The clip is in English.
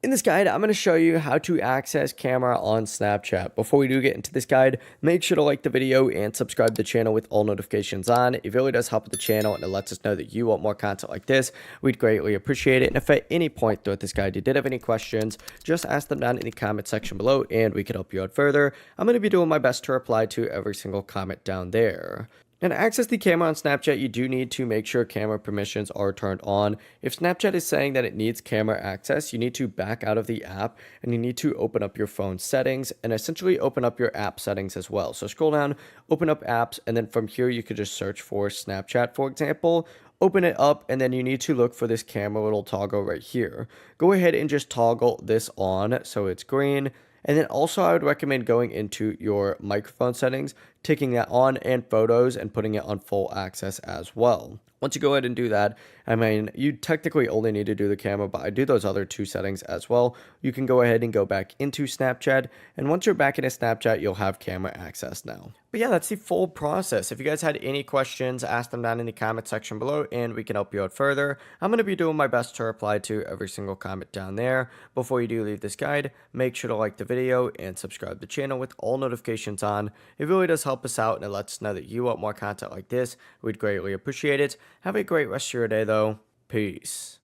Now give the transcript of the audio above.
In this guide, I'm going to show you how to access camera on Snapchat. Before we do get into this guide, make sure to like the video and subscribe to the channel with all notifications on. It really does help with the channel and it lets us know that you want more content like this. We'd greatly appreciate it. And if at any point throughout this guide you did have any questions, just ask them down in the comment section below and we can help you out further. I'm going to be doing my best to reply to every single comment down there. Now, to access the camera on Snapchat, you do need to make sure camera permissions are turned on. If Snapchat is saying that it needs camera access, you need to back out of the app and you need to open up your phone settings and essentially open up your app settings as well. So scroll down, open up apps, and then from here you could just search for Snapchat, for example. Open it up, and then you need to look for this camera little toggle right here. Go ahead and just toggle this on so it's green. And then also I would recommend going into your microphone settings, taking that on, and photos and putting it on full access as well. Once you go ahead and do that, I mean, you technically only need to do the camera, but I do those other two settings as well. You can go ahead and go back into Snapchat, and once you're back into Snapchat, you'll have camera access now. But yeah, that's the full process. If you guys had any questions, ask them down in the comment section below, and we can help you out further. I'm going to be doing my best to reply to every single comment down there. Before you do leave this guide, make sure to like the video and subscribe to the channel with all notifications on. It really does help us out, and it lets us know that you want more content like this. We'd greatly appreciate it. Have a great rest of your day, though. Peace.